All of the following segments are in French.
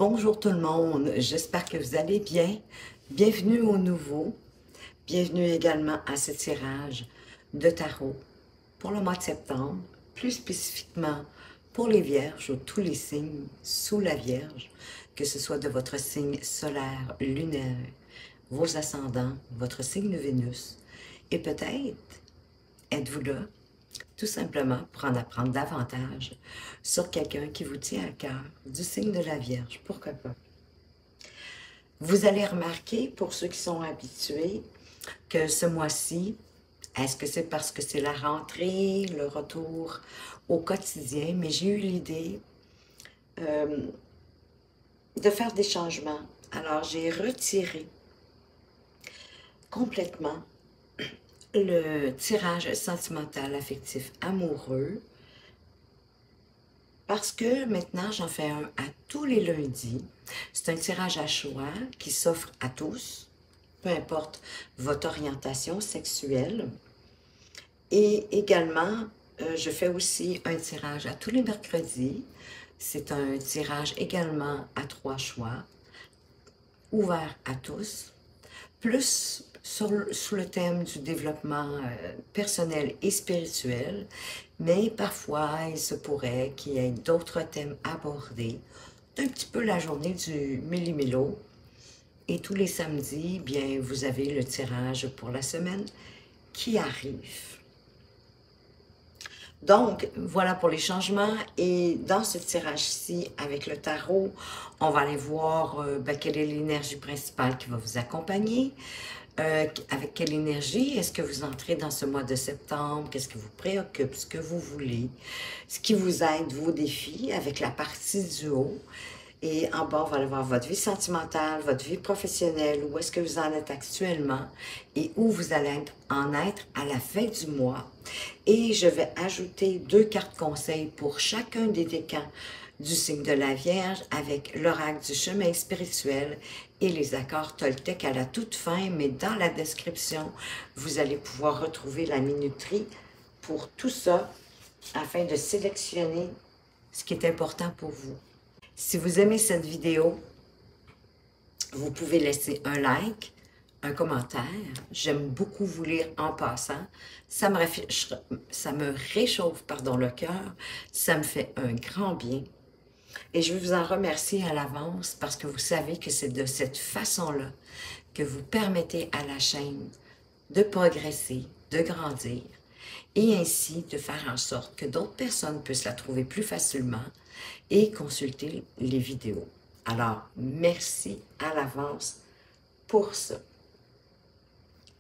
Bonjour tout le monde, j'espère que vous allez bien. Bienvenue au nouveau. Bienvenue également à ce tirage de tarot pour le mois de septembre, plus spécifiquement pour les vierges ou tous les signes sous la Vierge, que ce soit de votre signe solaire, lunaire, vos ascendants, votre signe de Vénus. Et peut-être êtes-vous là tout simplement pour en apprendre davantage sur quelqu'un qui vous tient à cœur, du signe de la Vierge, pourquoi pas. Vous allez remarquer, pour ceux qui sont habitués, que ce mois-ci, est-ce que c'est parce que c'est la rentrée, le retour au quotidien, mais j'ai eu l'idée de faire des changements. Alors, j'ai retiré complètement le tirage sentimental, affectif, amoureux, parce que maintenant, j'en fais un à tous les lundis. C'est un tirage à choix qui s'offre à tous, peu importe votre orientation sexuelle. Et également, je fais aussi un tirage à tous les mercredis. C'est un tirage également à 3 choix, ouvert à tous, plus sous le thème du développement personnel et spirituel, mais parfois il se pourrait qu'il y ait d'autres thèmes abordés. C'est un petit peu la journée du méli-mélo. Et tous les samedis, bien, vous avez le tirage pour la semaine qui arrive. Donc, voilà pour les changements. Et dans ce tirage-ci, avec le tarot, on va aller voir quelle est l'énergie principale qui va vous accompagner. Avec quelle énergie est-ce que vous entrez dans ce mois de septembre? Qu'est-ce qui vous préoccupe? Ce que vous voulez? Ce qui vous aide, vos défis, avec la partie du haut. Et en bas, on va aller voir votre vie sentimentale, votre vie professionnelle, où est-ce que vous en êtes actuellement et où vous allez en être à la fin du mois. Et je vais ajouter 2 cartes conseils pour chacun des décans du signe de la Vierge avec l'oracle du chemin spirituel et les accords Toltec à la toute fin, mais dans la description, vous allez pouvoir retrouver la minuterie pour tout ça afin de sélectionner ce qui est important pour vous. Si vous aimez cette vidéo, vous pouvez laisser un like, un commentaire. J'aime beaucoup vous lire en passant. Ça me réchauffe le cœur. Ça me fait un grand bien. Et je veux vous en remercier à l'avance parce que vous savez que c'est de cette façon-là que vous permettez à la chaîne de progresser, de grandir et ainsi de faire en sorte que d'autres personnes puissent la trouver plus facilement et consulter les vidéos. Alors, merci à l'avance pour ça.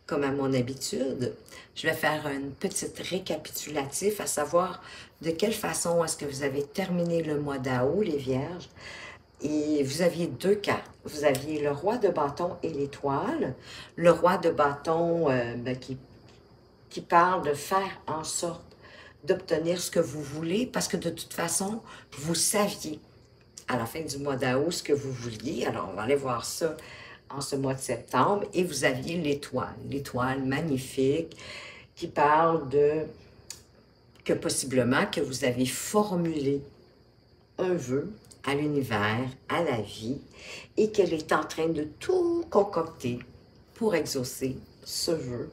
Comme à mon habitude, je vais faire une petite récapitulatif, à savoir de quelle façon est-ce que vous avez terminé le mois d'août, les Vierges. Et vous aviez 2 cartes. Vous aviez le roi de bâton et l'étoile. Le roi de bâton qui parle de faire en sorte d'obtenir ce que vous voulez, parce que de toute façon, vous saviez à la fin du mois d'août ce que vous vouliez. Alors, on va aller voir ça en ce mois de septembre. Et vous aviez l'étoile magnifique qui parle de que possiblement que vous avez formulé un vœu à l'univers, à la vie, et qu'elle est en train de tout concocter pour exaucer ce vœu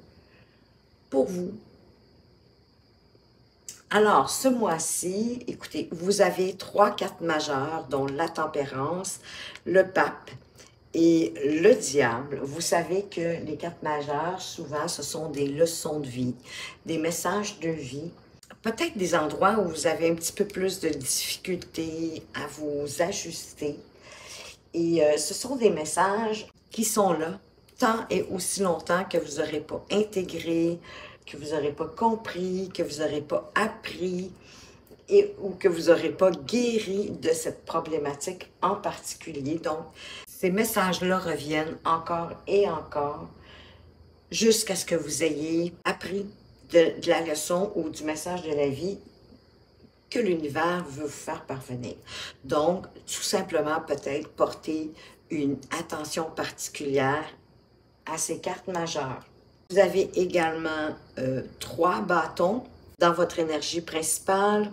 pour vous. Alors, ce mois-ci, écoutez, vous avez 3 cartes majeures, dont la tempérance, le pape et le diable. Vous savez que les cartes majeures, souvent, ce sont des leçons de vie, des messages de vie, peut-être des endroits où vous avez un petit peu plus de difficultés à vous ajuster. Et ce sont des messages qui sont là tant et aussi longtemps que vous n'aurez pas intégré, que vous n'aurez pas compris, que vous n'aurez pas appris ou que vous n'aurez pas guéri de cette problématique en particulier. Donc, ces messages-là reviennent encore et encore jusqu'à ce que vous ayez appris de la leçon ou du message de la vie que l'univers veut vous faire parvenir. Donc, tout simplement, peut-être porter une attention particulière à ces cartes majeures. Vous avez également 3 bâtons dans votre énergie principale.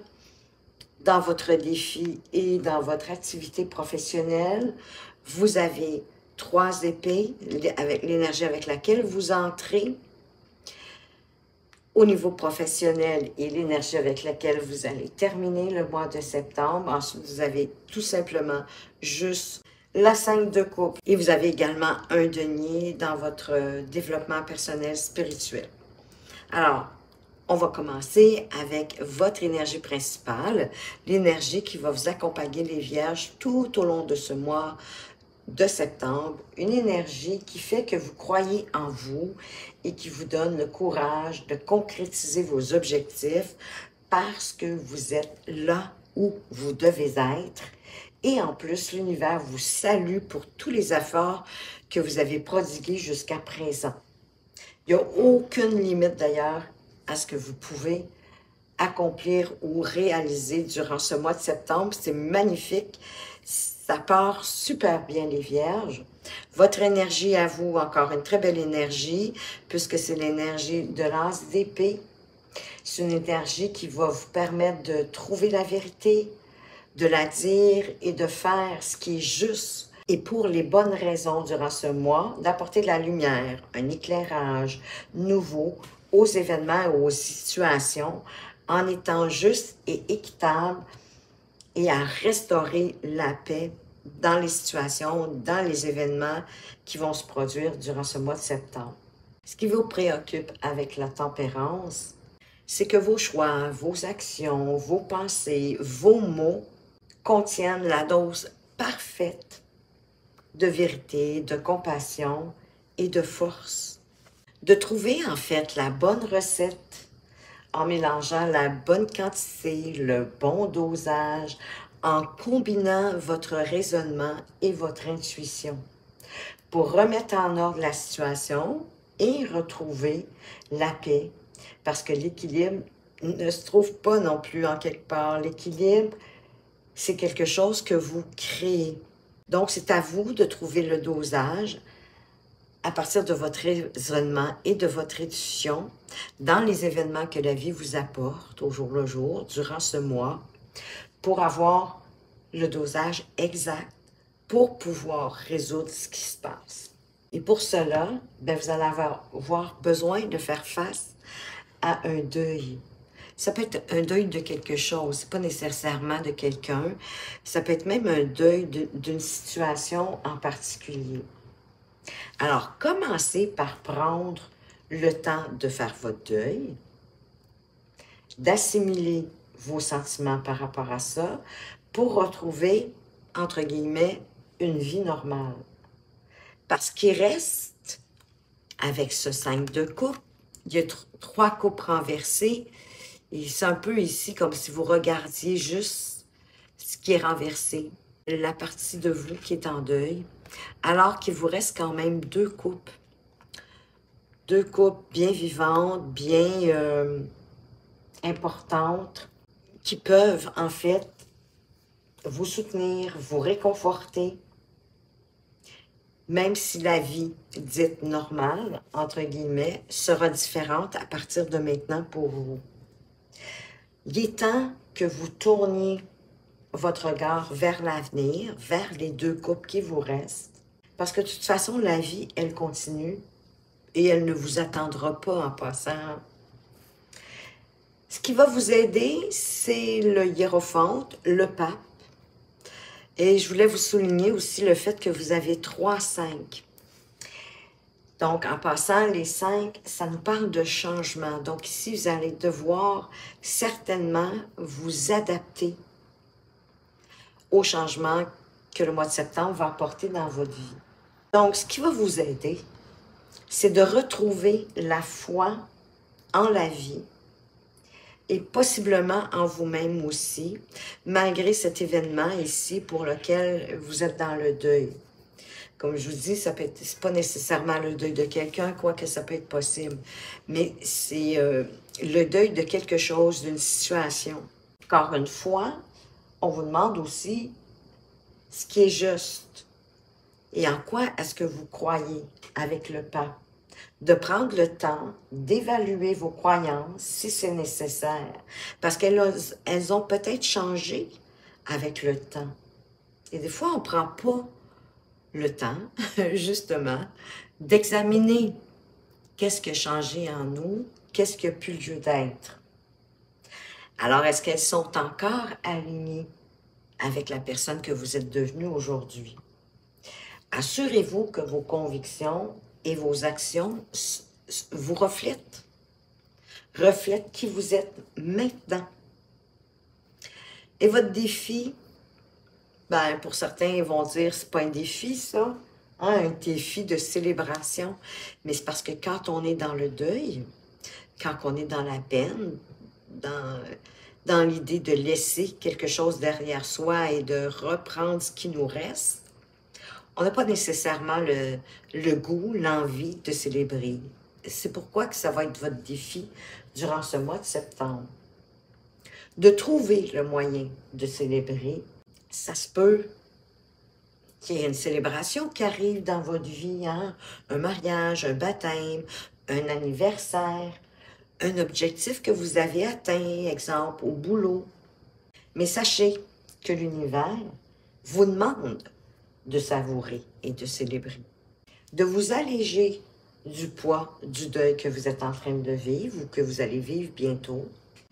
dans votre défi et dans votre activité professionnelle, vous avez 3 épées avec l'énergie avec laquelle vous entrez au niveau professionnel et l'énergie avec laquelle vous allez terminer le mois de septembre. Ensuite, vous avez tout simplement juste la 5 de coupe et vous avez également un denier dans votre développement personnel spirituel. Alors, on va commencer avec votre énergie principale, l'énergie qui va vous accompagner les Vierges tout au long de ce mois de septembre, une énergie qui fait que vous croyez en vous et qui vous donne le courage de concrétiser vos objectifs parce que vous êtes là où vous devez être. Et en plus, l'univers vous salue pour tous les efforts que vous avez prodigués jusqu'à présent. Il n'y a aucune limite d'ailleurs à ce que vous pouvez accomplir ou réaliser durant ce mois de septembre. C'est magnifique. Ça part super bien, les Vierges. Votre énergie à vous, encore une très belle énergie, puisque c'est l'énergie de l'as d'épée. C'est une énergie qui va vous permettre de trouver la vérité, de la dire et de faire ce qui est juste et pour les bonnes raisons durant ce mois, d'apporter de la lumière, un éclairage nouveau aux événements et aux situations en étant juste et équitable et à restaurer la paix dans les situations, dans les événements qui vont se produire durant ce mois de septembre. Ce qui vous préoccupe avec la tempérance, c'est que vos choix, vos actions, vos pensées, vos mots contiennent la dose parfaite de vérité, de compassion et de force. De trouver en fait la bonne recette en mélangeant la bonne quantité, le bon dosage, en combinant votre raisonnement et votre intuition pour remettre en ordre la situation et retrouver la paix. Parce que l'équilibre ne se trouve pas non plus en quelque part. L'équilibre, c'est quelque chose que vous créez. Donc, c'est à vous de trouver le dosage à partir de votre raisonnement et de votre intuition dans les événements que la vie vous apporte au jour le jour, durant ce mois, pour avoir le dosage exact pour pouvoir résoudre ce qui se passe. Et pour cela, vous allez avoir besoin de faire face à un deuil. Ça peut être un deuil de quelque chose, c'est pas nécessairement de quelqu'un. Ça peut être même un deuil d'une situation en particulier. Alors, commencez par prendre le temps de faire votre deuil, d'assimiler vos sentiments par rapport à ça, pour retrouver, entre guillemets, une vie normale. Parce qu'il reste, avec ce 5 de coupe, il y a 3 coupes renversées, et c'est un peu ici comme si vous regardiez juste ce qui est renversé, la partie de vous qui est en deuil, alors qu'il vous reste quand même 2 coupes. 2 coupes bien vivantes, bien importantes, qui peuvent en fait vous soutenir, vous réconforter, même si la vie dite normale, entre guillemets, sera différente à partir de maintenant pour vous. Il est temps que vous tourniez votre regard vers l'avenir, vers les 2 coupes qui vous restent, parce que de toute façon, la vie, elle continue et elle ne vous attendra pas en passant. Ce qui va vous aider, c'est le hiérophante, le pape. Et je voulais vous souligner aussi le fait que vous avez 3 5. Donc, en passant, les 5, ça nous parle de changement. Donc ici, vous allez devoir certainement vous adapter au changement que le mois de septembre va apporter dans votre vie. Donc, ce qui va vous aider, c'est de retrouver la foi en la vie et possiblement en vous-même aussi, malgré cet événement ici pour lequel vous êtes dans le deuil. Comme je vous dis, ça peut être, c'est pas nécessairement le deuil de quelqu'un, quoique ça peut être possible, mais c'est le deuil de quelque chose, d'une situation. Encore une fois, on vous demande aussi ce qui est juste et en quoi est-ce que vous croyez avec le pape. de prendre le temps d'évaluer vos croyances si c'est nécessaire, parce qu'elles ont peut-être changé avec le temps. Et des fois, on ne prend pas le temps, justement, d'examiner qu'est-ce qui a changé en nous, qu'est-ce qui a pu lieu d'être. Alors, est-ce qu'elles sont encore alignées avec la personne que vous êtes devenue aujourd'hui? Assurez-vous que vos convictions et vos actions vous reflètent qui vous êtes maintenant. Et votre défi, ben, pour certains, ils vont dire, c'est pas un défi, ça, hein, un défi de célébration. Mais c'est parce que quand on est dans le deuil, quand on est dans la peine, dans l'idée de laisser quelque chose derrière soi et de reprendre ce qui nous reste, on n'a pas nécessairement le goût, l'envie de célébrer. C'est pourquoi que ça va être votre défi durant ce mois de septembre. De trouver le moyen de célébrer. Ça se peut qu'il y ait une célébration qui arrive dans votre vie, hein? Un mariage, un baptême, un anniversaire, un objectif que vous avez atteint, exemple, au boulot. Mais sachez que l'univers vous demande de savourer et de célébrer, de vous alléger du poids du deuil que vous êtes en train de vivre ou que vous allez vivre bientôt.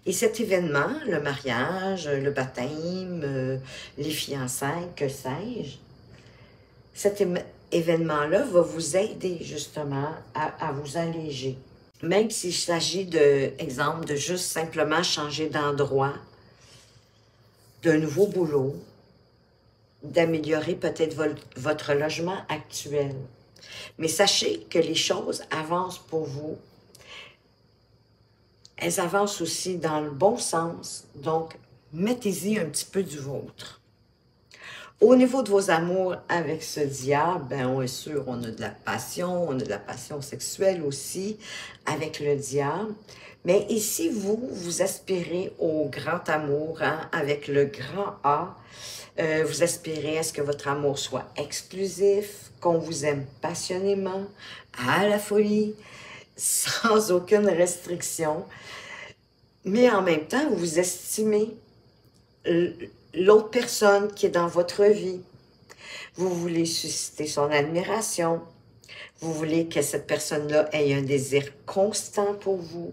Et cet événement, le mariage, le baptême, les fiançailles, que sais-je, cet événement-là va vous aider justement à vous alléger. Même s'il s'agit exemple, de juste simplement changer d'endroit, d'un nouveau boulot, d'améliorer peut-être votre logement actuel. Mais sachez que les choses avancent pour vous. Elles avancent aussi dans le bon sens, donc mettez-y un petit peu du vôtre. Au niveau de vos amours avec ce diable, ben on est sûr, on a de la passion, on a de la passion sexuelle aussi avec le diable. Mais ici, vous aspirez au grand amour, hein, avec le grand A. Vous aspirez à ce que votre amour soit exclusif, qu'on vous aime passionnément, à la folie, sans aucune restriction. Mais en même temps, vous estimez l'autre personne qui est dans votre vie. Vous voulez susciter son admiration. Vous voulez que cette personne-là ait un désir constant pour vous.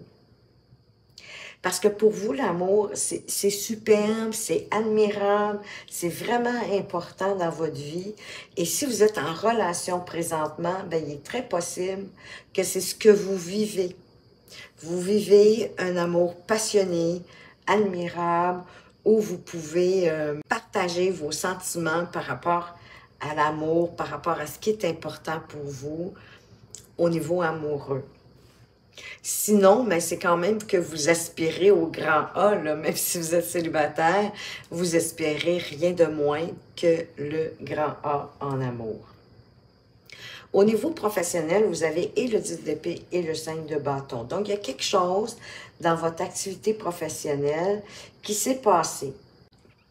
Parce que pour vous, l'amour, c'est superbe, c'est admirable, c'est vraiment important dans votre vie. Et si vous êtes en relation présentement, ben, il est très possible que c'est ce que vous vivez. Vous vivez un amour passionné, admirable, où vous pouvez partager vos sentiments par rapport à l'amour, par rapport à ce qui est important pour vous au niveau amoureux. Sinon, ben, c'est quand même que vous aspirez au grand A, là, même si vous êtes célibataire, vous espérez rien de moins que le grand A en amour. Au niveau professionnel, vous avez et le 10 d'épée et le 5 de bâton. Donc, il y a quelque chose dans votre activité professionnelle qui s'est passé.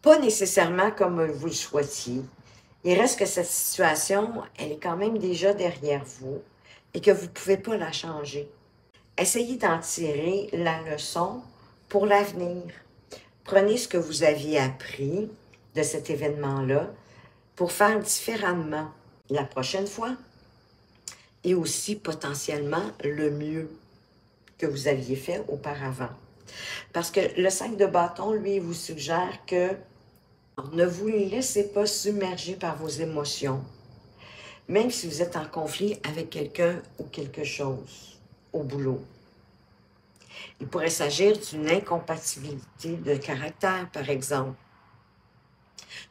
Pas nécessairement comme vous le souhaitiez. Il reste que cette situation, elle est quand même déjà derrière vous et que vous ne pouvez pas la changer. Essayez d'en tirer la leçon pour l'avenir. Prenez ce que vous aviez appris de cet événement-là pour faire différemment la prochaine fois et aussi potentiellement le mieux que vous aviez fait auparavant. Parce que le 5 de bâton, lui, vous suggère que ne vous laissez pas submerger par vos émotions, même si vous êtes en conflit avec quelqu'un ou quelque chose au boulot. Il pourrait s'agir d'une incompatibilité de caractère, par exemple,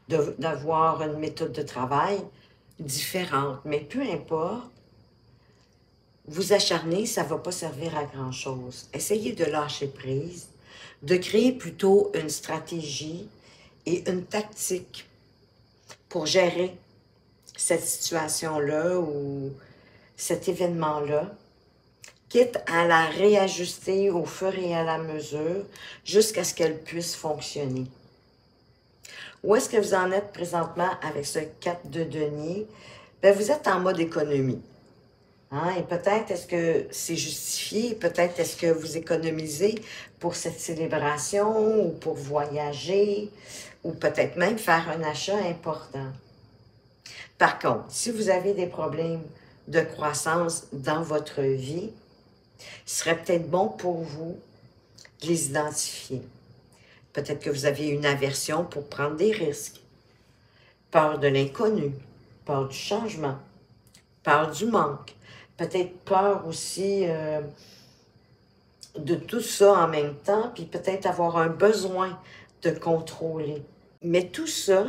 d'avoir une méthode de travail différente. Mais peu importe, vous acharner, ça ne va pas servir à grand-chose. Essayez de lâcher prise, de créer plutôt une stratégie et une tactique pour gérer cette situation-là ou cet événement-là, quitte à la réajuster au fur et à la mesure jusqu'à ce qu'elle puisse fonctionner. Où est-ce que vous en êtes présentement avec ce 4 de denier? Bien, vous êtes en mode économie. Hein? Et peut-être est-ce que c'est justifié, peut-être est-ce que vous économisez pour cette célébration ou pour voyager ou peut-être même faire un achat important. Par contre, si vous avez des problèmes de croissance dans votre vie, ce serait peut-être bon pour vous de les identifier. Peut-être que vous avez une aversion pour prendre des risques, peur de l'inconnu, peur du changement, peur du manque, peut-être peur aussi de tout ça en même temps, puis peut-être avoir un besoin de contrôler. Mais tout ça,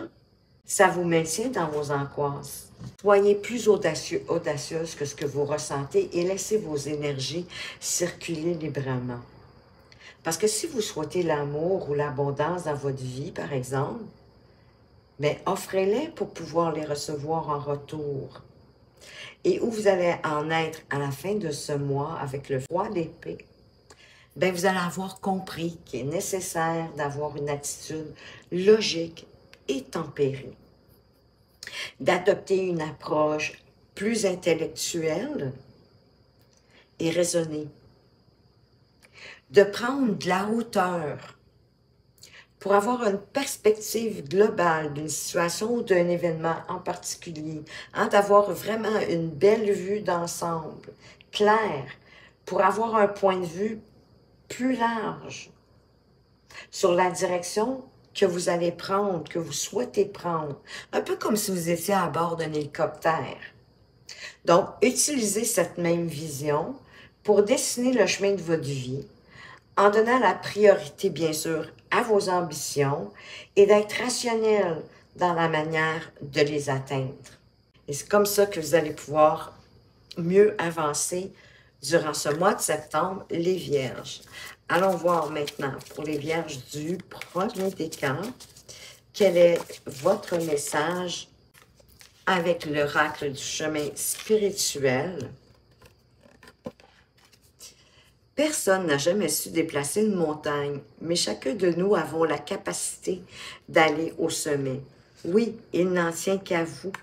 ça vous maintient dans vos angoisses. Soyez plus audacieuse que ce que vous ressentez et laissez vos énergies circuler librement. Parce que si vous souhaitez l'amour ou l'abondance dans votre vie, par exemple, bien, offrez-les pour pouvoir les recevoir en retour. Et où vous allez en être à la fin de ce mois avec le roi d'épée, bien, vous allez avoir compris qu'il est nécessaire d'avoir une attitude logique et tempérée, d'adopter une approche plus intellectuelle et raisonnée, de prendre de la hauteur pour avoir une perspective globale d'une situation ou d'un événement en particulier, hein, d'avoir vraiment une belle vue d'ensemble, claire, pour avoir un point de vue plus large sur la direction que vous allez prendre, que vous souhaitez prendre. Un peu comme si vous étiez à bord d'un hélicoptère. Donc, utilisez cette même vision pour dessiner le chemin de votre vie, en donnant la priorité, bien sûr, à vos ambitions et d'être rationnel dans la manière de les atteindre. Et c'est comme ça que vous allez pouvoir mieux avancer durant ce mois de septembre, les Vierges. Allons voir maintenant pour les Vierges du premier décan, quel est votre message avec l'oracle du chemin spirituel. Personne n'a jamais su déplacer une montagne, mais chacun de nous avons la capacité d'aller au sommet. Oui, il n'en tient qu'à vous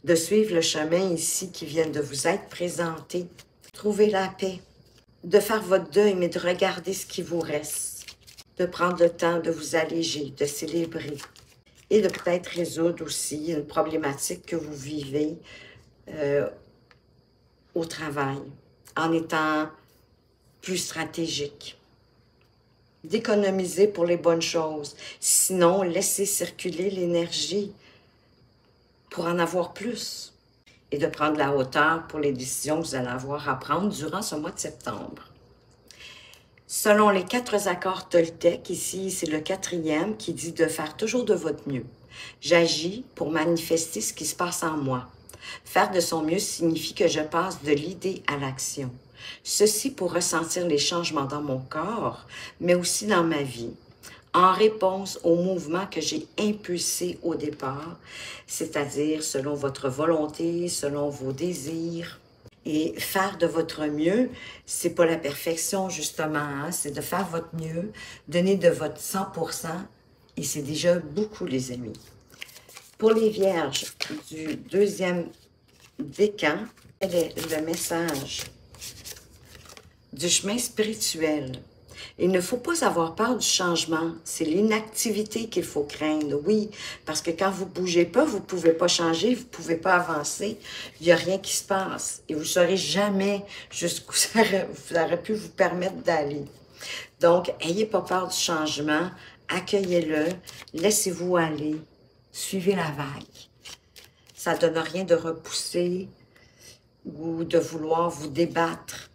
de suivre le chemin ici qui vient de vous être présenté. Trouvez la paix, de faire votre deuil, mais de regarder ce qui vous reste, de prendre le temps de vous alléger, de célébrer et de peut-être résoudre aussi une problématique que vous vivez au travail, en étant plus stratégique. D'économiser pour les bonnes choses. Sinon, laissez circuler l'énergie pour en avoir plus. Et de prendre la hauteur pour les décisions que vous allez avoir à prendre durant ce mois de septembre. Selon les 4 accords Toltec, ici c'est le 4e qui dit de faire toujours de votre mieux. J'agis pour manifester ce qui se passe en moi. Faire de son mieux signifie que je passe de l'idée à l'action. Ceci pour ressentir les changements dans mon corps, mais aussi dans ma vie, en réponse au mouvement que j'ai impulsé au départ, c'est-à-dire selon votre volonté, selon vos désirs. Et faire de votre mieux, c'est pas la perfection justement, hein? C'est de faire votre mieux, donner de votre 100%, et c'est déjà beaucoup les amis. Pour les Vierges du 2e décan, quel est le message du chemin spirituel? Il ne faut pas avoir peur du changement. C'est l'inactivité qu'il faut craindre, oui. Parce que quand vous ne bougez pas, vous ne pouvez pas changer, vous ne pouvez pas avancer. Il n'y a rien qui se passe. Et vous ne saurez jamais jusqu'où ça aurait pu vous permettre d'aller. Donc, n'ayez pas peur du changement. Accueillez-le. Laissez-vous aller. Suivez la vague. Ça ne donne rien de repousser ou de vouloir vous débattre.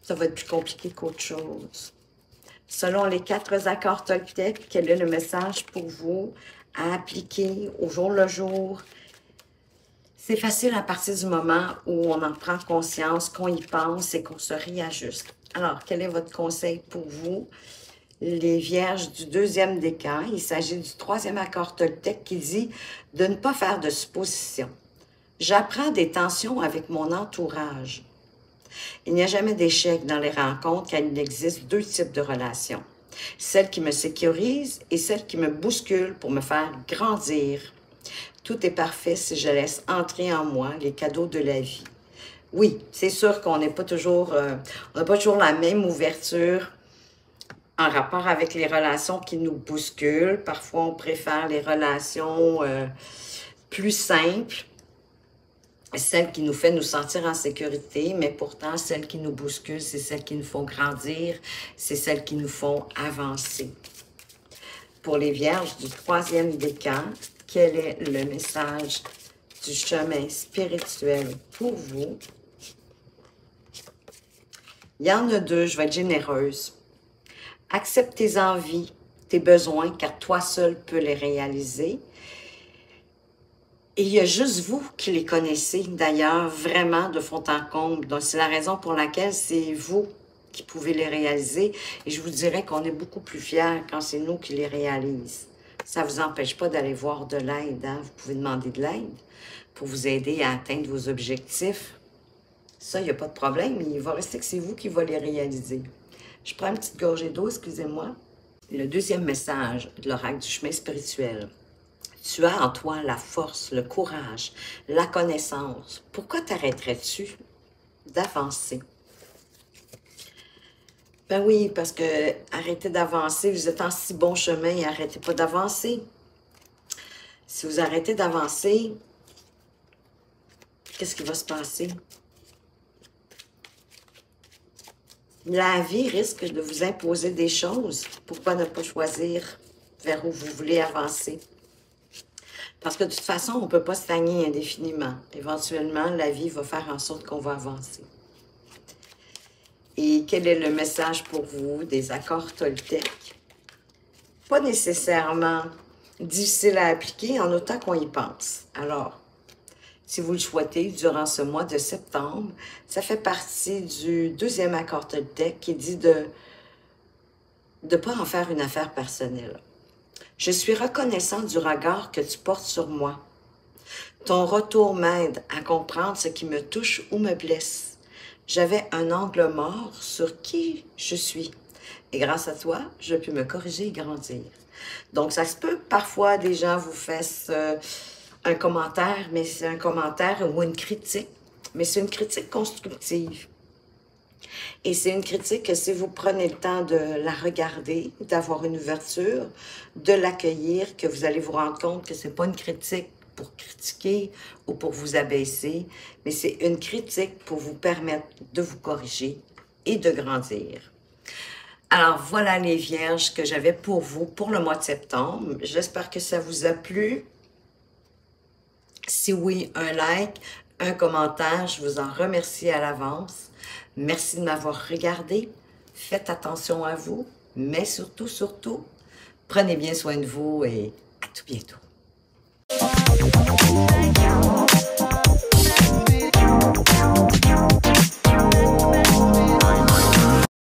Ça va être plus compliqué qu'autre chose. Selon les 4 accords Toltec, quel est le message pour vous à appliquer au jour le jour? C'est facile à partir du moment où on en prend conscience, qu'on y pense et qu'on se réajuste. Alors, quel est votre conseil pour vous? Les Vierges du 2e décan, il s'agit du 3e accord Toltec qui dit de ne pas faire de suppositions. J'apprends des tensions avec mon entourage. Il n'y a jamais d'échec dans les rencontres car il existe 2 types de relations. Celle qui me sécurise et celle qui me bouscule pour me faire grandir. Tout est parfait si je laisse entrer en moi les cadeaux de la vie. Oui, c'est sûr qu'on n'est pas toujours, on n'a pas toujours la même ouverture en rapport avec les relations qui nous bousculent. Parfois, on préfère les relations plus simples, celles qui nous font nous sentir en sécurité, mais pourtant, celles qui nous bousculent, c'est celles qui nous font grandir, c'est celles qui nous font avancer. Pour les vierges du troisième décan, quel est le message du chemin spirituel pour vous? Il y en a deux, je vais être généreuse. Accepte tes envies, tes besoins, car toi seul peux les réaliser. Et il y a juste vous qui les connaissez, d'ailleurs, vraiment de fond en comble. Donc, c'est la raison pour laquelle c'est vous qui pouvez les réaliser. Et je vous dirais qu'on est beaucoup plus fiers quand c'est nous qui les réalisons. Ça ne vous empêche pas d'aller voir de l'aide. Hein? Vous pouvez demander de l'aide pour vous aider à atteindre vos objectifs. Ça, il n'y a pas de problème. Il va rester que c'est vous qui va les réaliser. Je prends une petite gorgée d'eau, excusez-moi. Le deuxième message de l'oracle du chemin spirituel. Tu as en toi la force, le courage, la connaissance. Pourquoi t'arrêterais-tu d'avancer? Ben oui, parce que arrêtez d'avancer, vous êtes en si bon chemin et arrêtez pas d'avancer. Si vous arrêtez d'avancer, qu'est-ce qui va se passer? La vie risque de vous imposer des choses. Pourquoi ne pas choisir vers où vous voulez avancer? Parce que de toute façon, on ne peut pas stagner indéfiniment. Éventuellement, la vie va faire en sorte qu'on va avancer. Et quel est le message pour vous des accords Toltec? Pas nécessairement difficile à appliquer en autant qu'on y pense. Alors, si vous le souhaitez, durant ce mois de septembre, ça fait partie du deuxième accord Toltec qui dit de ne pas en faire une affaire personnelle. Je suis reconnaissant du regard que tu portes sur moi. Ton retour m'aide à comprendre ce qui me touche ou me blesse. J'avais un angle mort sur qui je suis. Et grâce à toi, je peux me corriger et grandir. Donc, ça se peut parfois des gens vous fassent un commentaire, mais c'est un commentaire ou une critique. Mais c'est une critique constructive. Et c'est une critique que si vous prenez le temps de la regarder, d'avoir une ouverture, de l'accueillir, que vous allez vous rendre compte que ce n'est pas une critique pour critiquer ou pour vous abaisser, mais c'est une critique pour vous permettre de vous corriger et de grandir. Alors, voilà les vierges que j'avais pour vous pour le mois de septembre. J'espère que ça vous a plu. Si oui, un like, un commentaire, je vous en remercie à l'avance. Merci de m'avoir regardé. Faites attention à vous, mais surtout, prenez bien soin de vous et à tout bientôt.